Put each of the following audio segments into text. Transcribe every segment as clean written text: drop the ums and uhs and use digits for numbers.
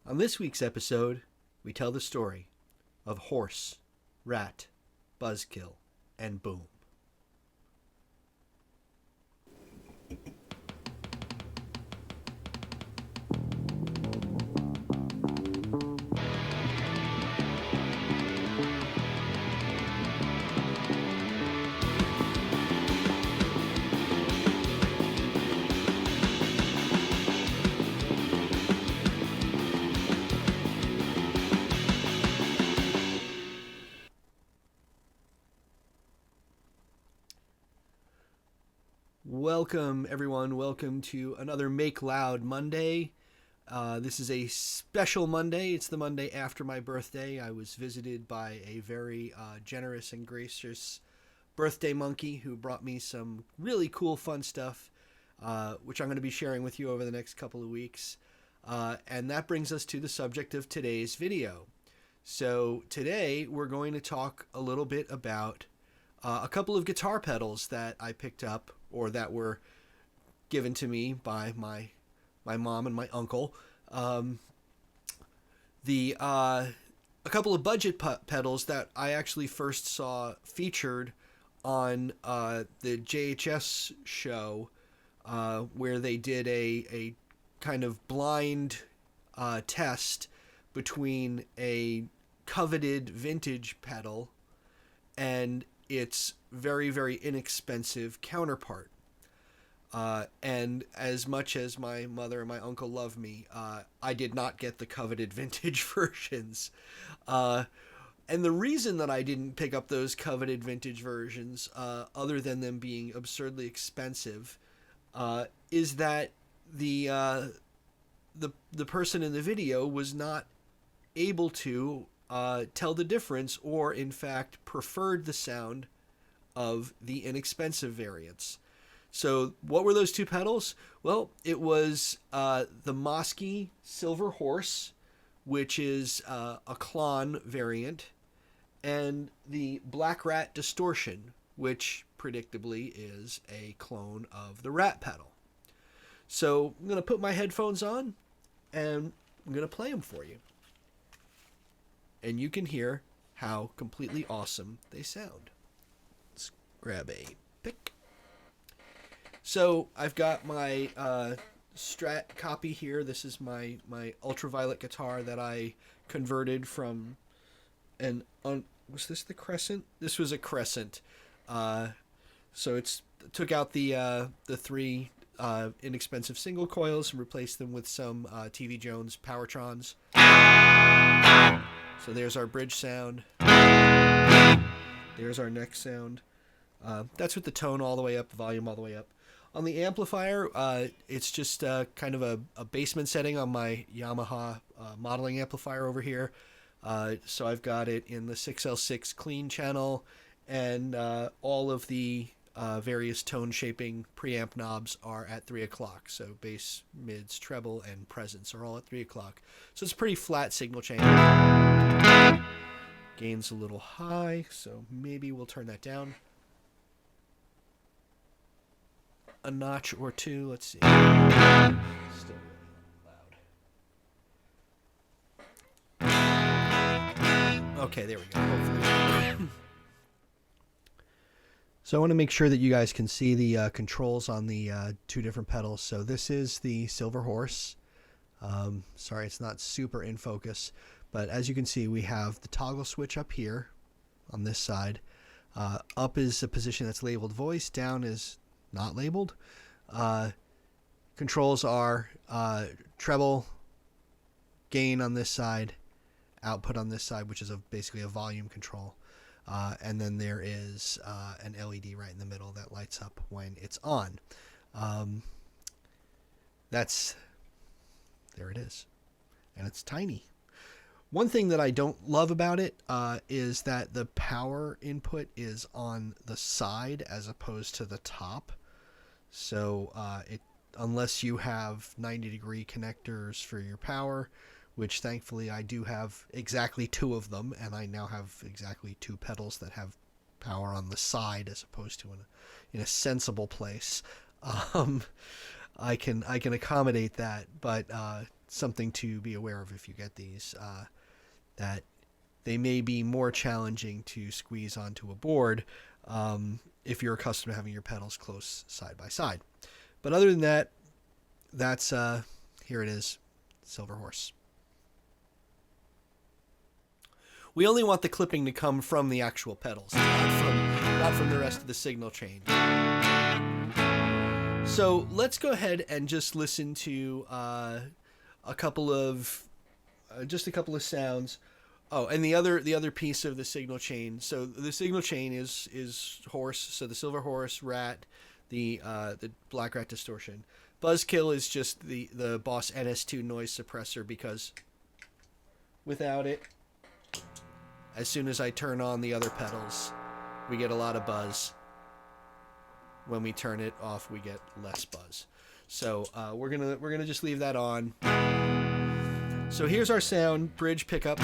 On this week's episode, we tell the story of Horse, Rat, Buzzkill, and Boom. Welcome, everyone. Welcome to another Make Loud Monday. This is a special Monday. It's the Monday after my birthday. I was visited by a very generous and gracious birthday monkey who brought me some really cool, fun stuff, which I'm going to be sharing with you over the next couple of weeks. And that brings us to the subject of today's video. So today we're going to talk a little bit about a couple of guitar pedals that I picked up or that were given to me by my mom and my uncle. A couple of budget pedals that I actually first saw featured on the JHS show, where they did a kind of blind test between a coveted vintage pedal and its very, very inexpensive counterpart. And as much as my mother and my uncle love me, I did not get the coveted vintage versions. And the reason that I didn't pick up those coveted vintage versions, other than them being absurdly expensive, is that the person in the video was not able to tell the difference, or in fact preferred the sound of the inexpensive variants. So what were those two pedals? Well, it was the Mosky Silver Horse, which is a Klon variant, and the Black Rat Distortion, which predictably is a clone of the Rat pedal. So I'm going to put my headphones on and I'm going to play them for you. And you can hear how completely awesome they sound. Let's grab a pick. So I've got my Strat copy here. This is my ultraviolet guitar that I converted from was this the Crescent? This was a Crescent. So took out the three inexpensive single coils and replaced them with some TV Jones Powertrons. So there's our bridge sound. There's our neck sound. That's with the tone all the way up, the volume all the way up. On the amplifier, it's just kind of a basement setting on my Yamaha modeling amplifier over here. So I've got it in the 6L6 clean channel, and all of the various tone shaping preamp knobs are at 3 o'clock. So bass, mids, treble, and presence are all at 3 o'clock. So it's a pretty flat signal chain. Gain's a little high, so maybe we'll turn that down a notch or two. Let's see. Still really loud. Okay, there we go. Hopefully. So I want to make sure that you guys can see the controls on the two different pedals. So this is the Silver Horse. Sorry, it's not super in focus. But as you can see, we have the toggle switch up here on this side. Up is a position that's labeled voice. Down is not labeled. Controls are treble, gain on this side, output on this side, which is basically a volume control. And then there is an LED right in the middle that lights up when it's on. There it is. And it's tiny. One thing that I don't love about it is that the power input is on the side as opposed to the top. So unless you have 90-degree connectors for your power, which thankfully I do have exactly two of them, and I now have exactly two pedals that have power on the side as opposed to in a sensible place. I can accommodate that, but something to be aware of if you get these, that they may be more challenging to squeeze onto a board if you're accustomed to having your pedals close side by side. But other than that, that's here it is, Silver Horse. We only want the clipping to come from the actual pedals, not from the rest of the signal chain. So let's go ahead and just listen to a couple of sounds. Oh, and the other piece of the signal chain. So the signal chain is horse. So the Silver Horse, Rat, the Black Rat Distortion. Buzzkill is just the Boss NS2 noise suppressor, because without it, as soon as I turn on the other pedals, we get a lot of buzz. When we turn it off, we get less buzz. So we're gonna just leave that on. So here's our sound, bridge pickup,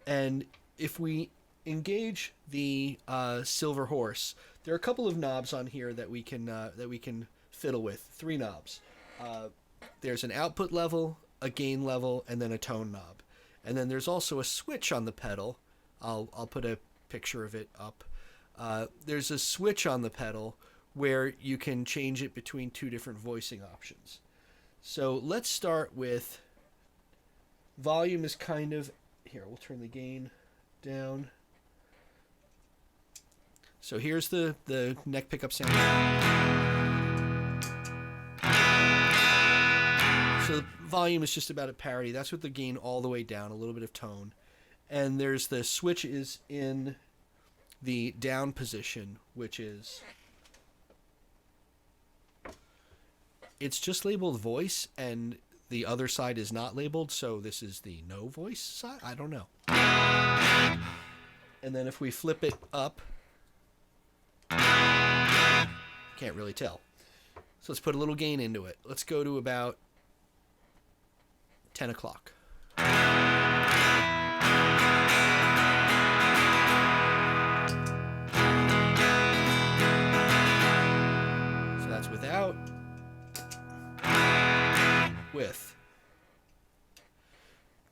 and if we engage the Silver Horse, there are a couple of knobs on here that we can fiddle with. 3 knobs. There's an output level, a gain level, and then a tone knob. And then there's also a switch on the pedal. I'll put a picture of it up. There's a switch on the pedal where you can change it between 2 different voicing options. So let's start with volume is kind of, here, we'll turn the gain down. So here's the neck pickup sound. So the volume is just about at parity. That's with the gain all the way down, a little bit of tone. And there's the switch is in the down position, which is, it's just labeled voice, and the other side is not labeled, so this is the no voice side? I don't know. And then if we flip it up, can't really tell. So let's put a little gain into it. Let's go to about 10 o'clock. So that's without. With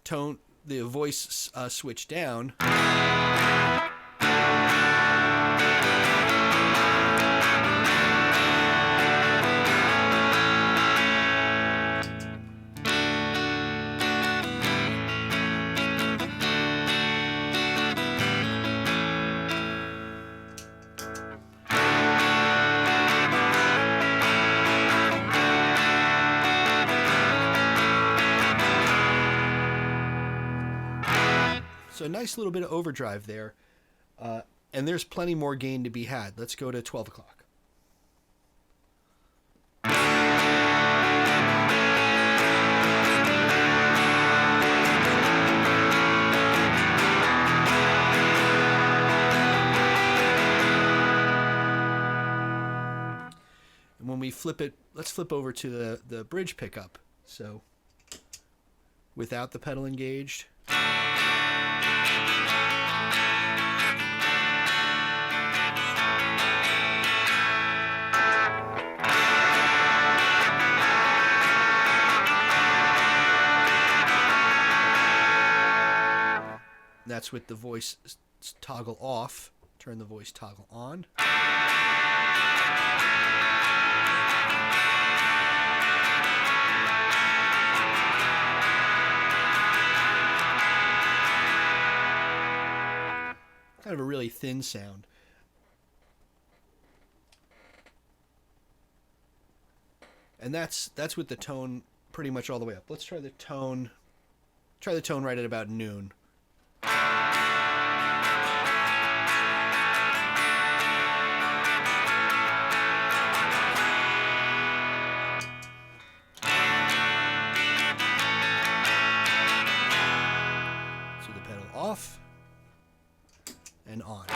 tone, the voice switch down. So a nice little bit of overdrive there. And there's plenty more gain to be had. Let's go to 12 o'clock. And when we flip it, let's flip over to the bridge pickup. So without the pedal engaged. That's with the voice toggle off. Turn the voice toggle on. Kind of a really thin sound. And that's with the tone pretty much all the way up. Let's try the tone. Try the tone right at about noon. So the pedal off and on.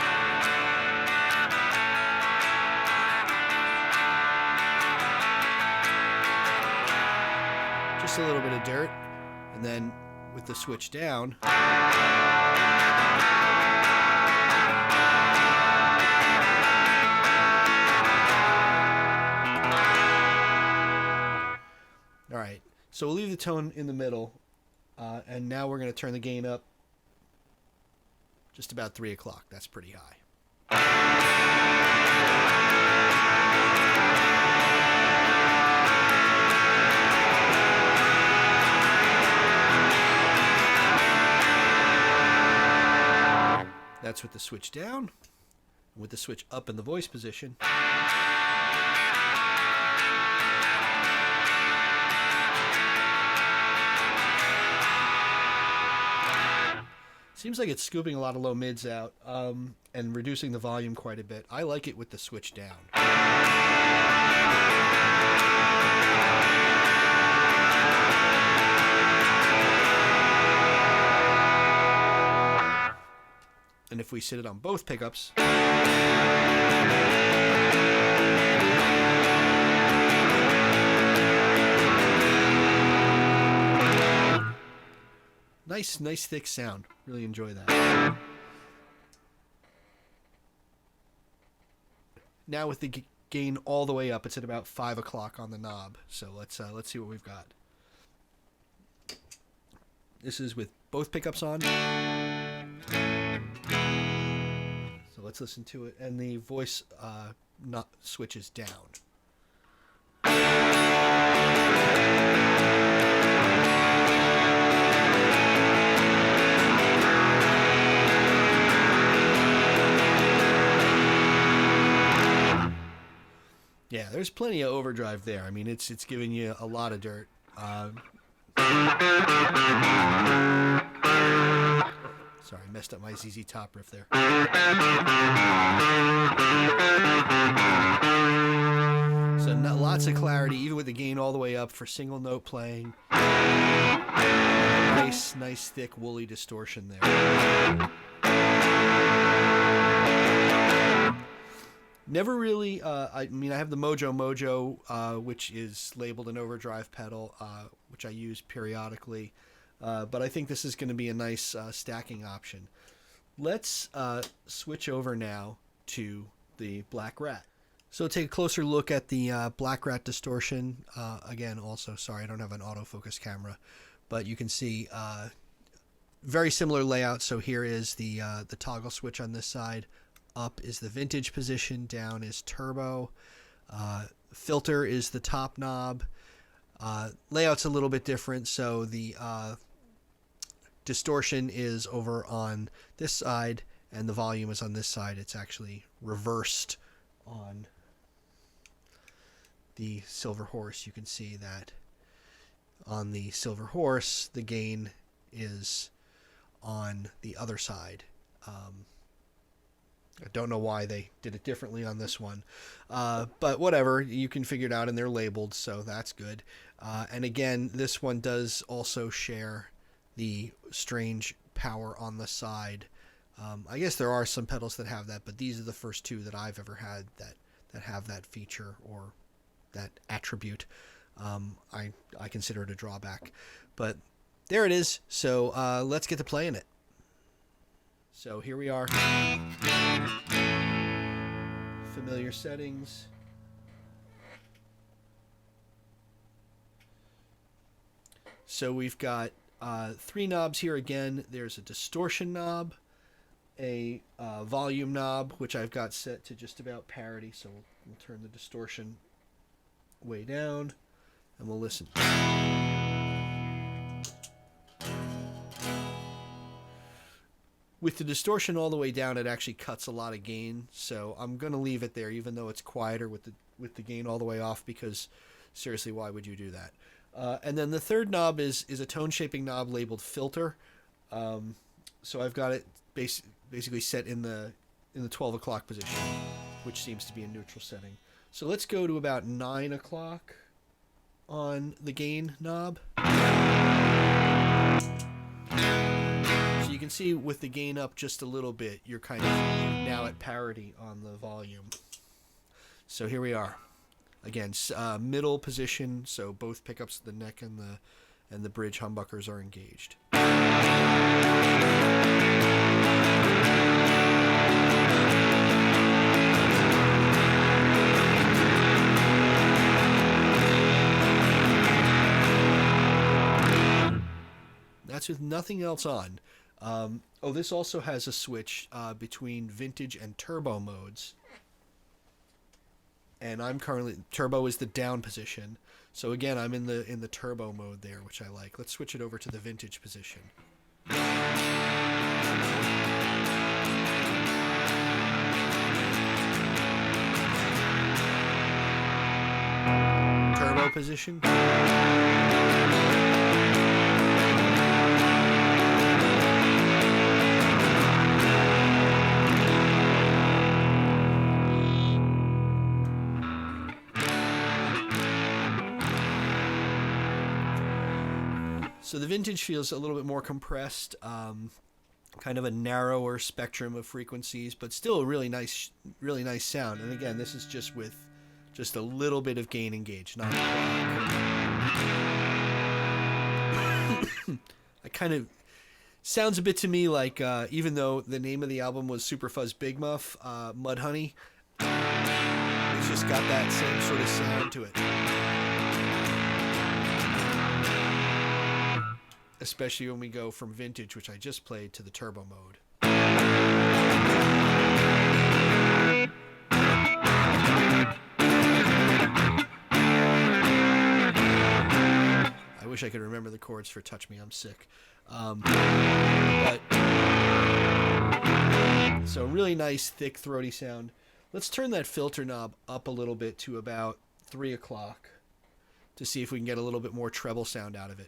Just a little bit of dirt, and then with the switch down, all right, So we'll leave the tone in the middle, and now we're going to turn the gain up just about 3 o'clock. That's pretty high. That's with the switch down. With the switch up in the voice position. Seems like it's scooping a lot of low mids out and reducing the volume quite a bit. I like it with the switch down. And if we set it on both pickups, nice thick sound. Really enjoy that. Now with the gain all the way up, it's at about 5 o'clock on the knob. So let's see what we've got. This is with both pickups on. So let's listen to it, and the voice switches down. Yeah, there's plenty of overdrive there. I mean, it's giving you a lot of dirt. Sorry, I messed up my ZZ Top riff there. So lots of clarity, even with the gain all the way up for single note playing. Nice thick woolly distortion there. Never really, I have the Mojo, which is labeled an overdrive pedal, which I use periodically. But I think this is going to be a nice stacking option. Let's switch over now to the Black Rat. So take a closer look at the Black Rat Distortion. Again, also, sorry, I don't have an autofocus camera, but you can see very similar layout. So here is the toggle switch on this side. Up is the vintage position, down is turbo. Filter is the top knob. Layout's a little bit different, so the distortion is over on this side and the volume is on this side. It's actually reversed on the Silver Horse. You can see that on the Silver Horse the gain is on the other side. I don't know why they did it differently on this one, but whatever, you can figure it out, and they're labeled, so that's good. And again, this one does also share the strange power on the side. I guess there are some pedals that have that, but these are the first two that I've ever had that have that feature or that attribute. I consider it a drawback, but there it is. So let's get to playing it. So here we are. Familiar settings. So we've got 3 knobs here again. There's a distortion knob, a volume knob, which I've got set to just about parity. So we'll turn the distortion way down and we'll listen. With the distortion all the way down, it actually cuts a lot of gain, so I'm going to leave it there, even though it's quieter with the gain all the way off, because seriously, why would you do that? And then the third knob is a tone shaping knob labeled filter. So I've got it basically set in the 12 o'clock position, which seems to be a neutral setting. So let's go to about 9 o'clock on the gain knob. You can see with the gain up just a little bit, you're kind of now at parity on the volume. So here we are. Again, middle position, so both pickups, the neck and the bridge humbuckers are engaged. That's with nothing else on. Oh, this also has a switch between vintage and turbo modes. And I'm currently, turbo is the down position. So again, I'm in the turbo mode there, which I like. Let's switch it over to the vintage position. Turbo position. So the vintage feels a little bit more compressed, kind of a narrower spectrum of frequencies, but still a really nice sound. And again, this is just with just a little bit of gain engaged, not a lot. I kind of sounds a bit to me like, even though the name of the album was Super Fuzz Big Muff, Mudhoney, it's just got that same sort of sound to it. Especially when we go from vintage, which I just played, to the turbo mode. I wish I could remember the chords for Touch Me, I'm Sick. But so really nice, thick, throaty sound. Let's turn that filter knob up a little bit to about 3 o'clock to see if we can get a little bit more treble sound out of it.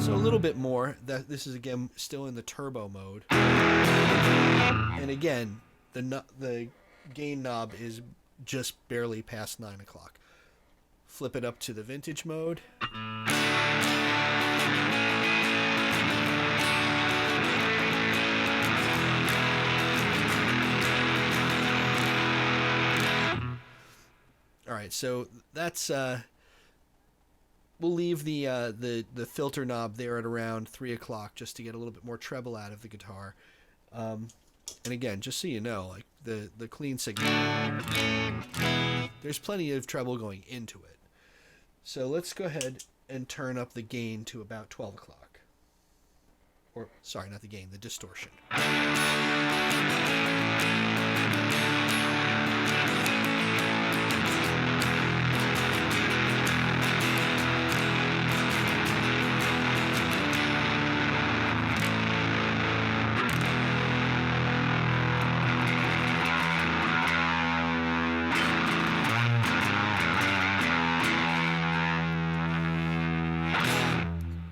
So a little bit more. This is again still in the turbo mode. And again, the gain knob is just barely past 9 o'clock. Flip it up to the vintage mode. All right, so that's we'll leave the filter knob there at around 3 o'clock just to get a little bit more treble out of the guitar. And again, just so you know, like the clean signal, there's plenty of treble going into it. So let's go ahead and turn up the gain to about 12 o'clock. Or sorry, not the gain, the distortion.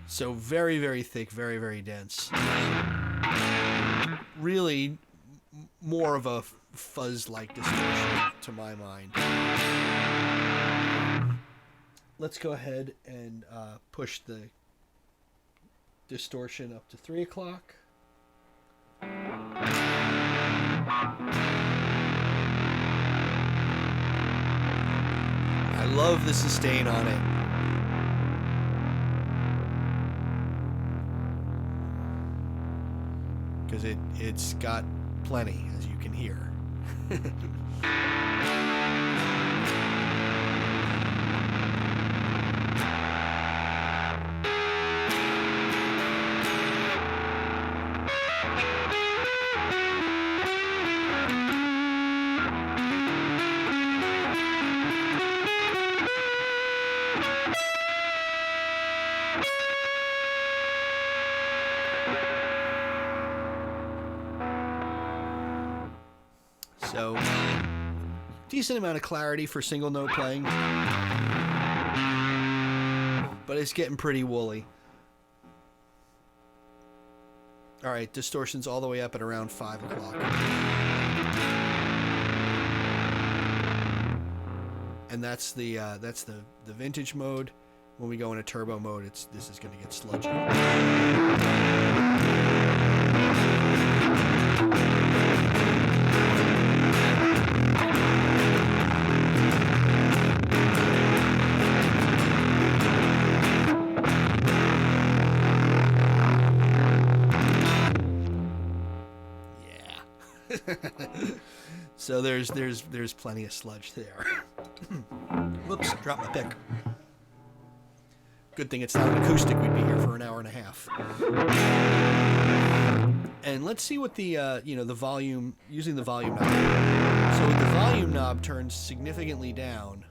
So very, very thick, very, very dense. Really more of a fuzz-like distortion to my mind. Let's go ahead and push the distortion up to 3 o'clock. I love the sustain on it. Because it's got plenty, as you can hear. So, decent amount of clarity for single note playing, but it's getting pretty woolly. All right, distortion's all the way up at around 5 o'clock. And that's the vintage mode. When we go into turbo mode, this is going to get sludgy. So there's plenty of sludge there. Whoops, dropped my pick. Good thing it's not an acoustic. We'd be here for an hour and a half. And let's see what the the volume, using the volume knob. So the volume knob turns significantly down.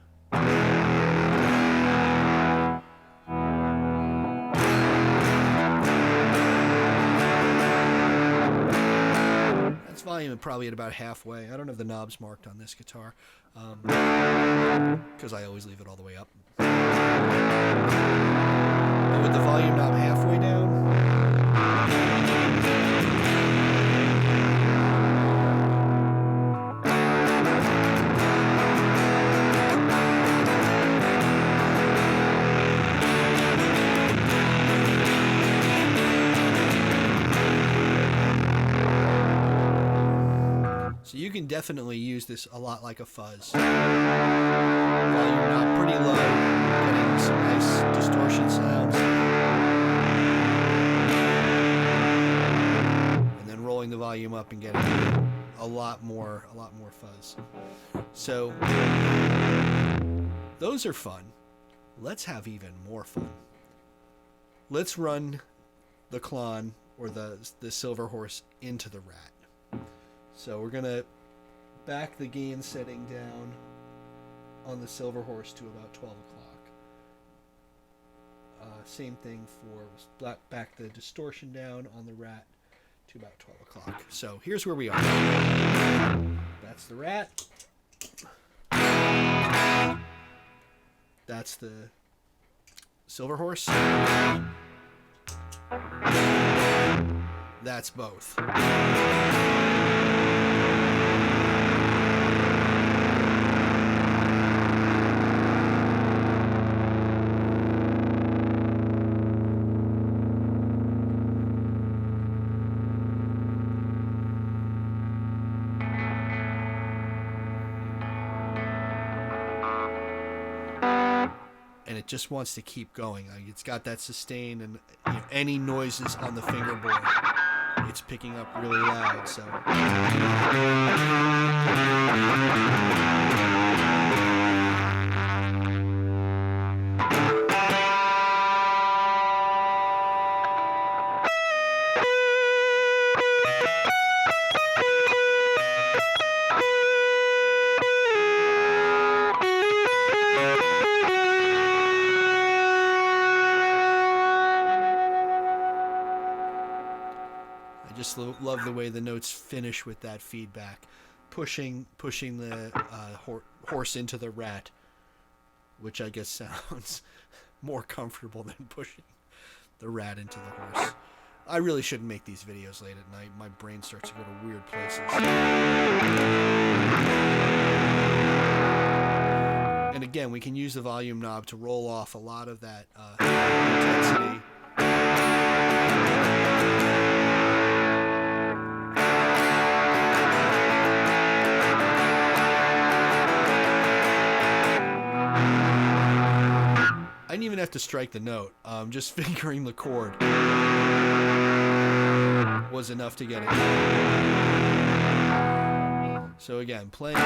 That's volume probably at about halfway. I don't have the knobs marked on this guitar because I always leave it all the way up. And with the volume knob halfway down, so you can definitely use this a lot like a fuzz. Volume knob pretty low, getting some nice distortion sounds. And then rolling the volume up and getting a lot more fuzz. So those are fun. Let's have even more fun. Let's run the Klon or the Silver Horse into the Rat. So we're gonna back the gain setting down on the Silver Horse to about 12 o'clock. Same thing for back the distortion down on the Rat to about 12 o'clock. So here's where we are. That's the Rat. That's the Silver Horse. That's both. And it just wants to keep going. It's got that sustain, and any noises on the fingerboard, it's picking up really loud. So. Just love the way the notes finish with that feedback, pushing the horse into the Rat, which I guess sounds more comfortable than pushing the Rat into the horse. I really shouldn't make these videos late at night. My brain starts to go to weird places. And again, we can use the volume knob to roll off a lot of that intensity. I didn't even have to strike the note. Just fingering the chord was enough to get it. So again, playing.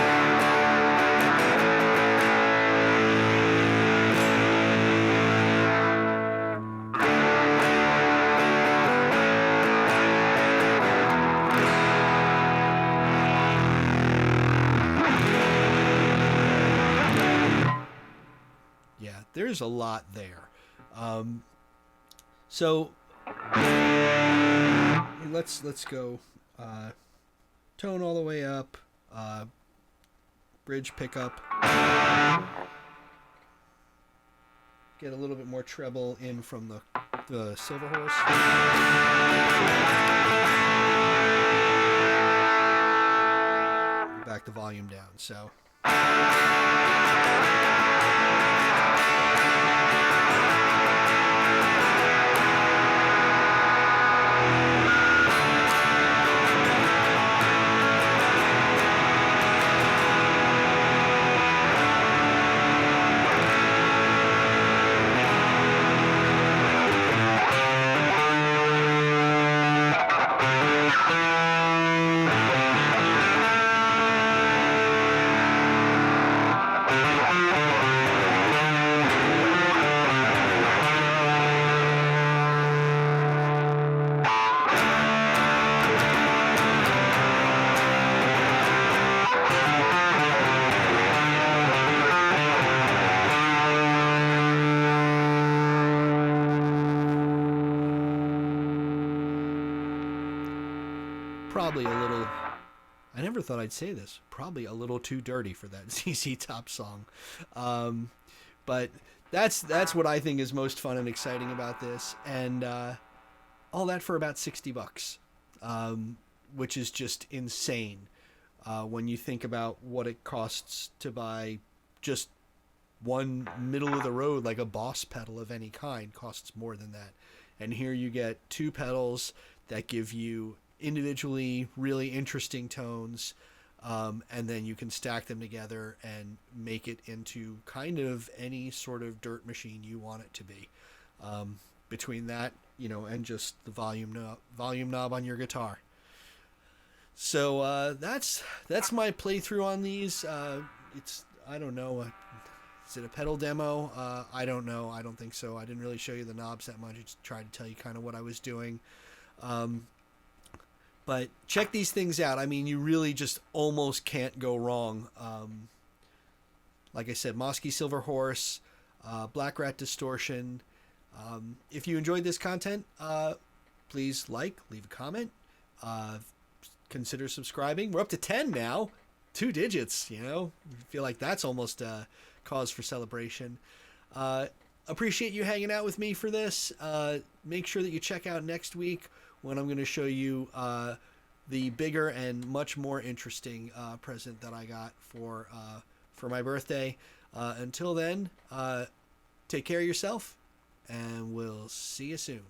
There's a lot there. So let's go tone all the way up, bridge pickup, get a little bit more treble in from the Silver Horse. Back the volume down. So. probably a little. I never thought I'd say this. Probably a little too dirty for that ZZ Top song, but that's what I think is most fun and exciting about this, and all that for about $60, which is just insane when you think about what it costs to buy just one middle of the road, like a Boss pedal of any kind, costs more than that. And here you get two pedals that give you individually really interesting tones, and then you can stack them together and make it into kind of any sort of dirt machine you want it to be. Between that, and just the volume knob on your guitar. So that's my playthrough on these. It's, I don't know. Is it a pedal demo? I don't know. I don't think so. I didn't really show you the knobs that much. I just tried to tell you kind of what I was doing. But check these things out. I mean, you really just almost can't go wrong. Like I said, Mosky Silver Horse, Black Rat Distortion. If you enjoyed this content, please leave a comment, consider subscribing. We're up to 10 now. 2 digits, I feel like that's almost a cause for celebration. Appreciate you hanging out with me for this. Make sure that you check out next week when I'm going to show you the bigger and much more interesting present that I got for my birthday. Until then, take care of yourself, and we'll see you soon.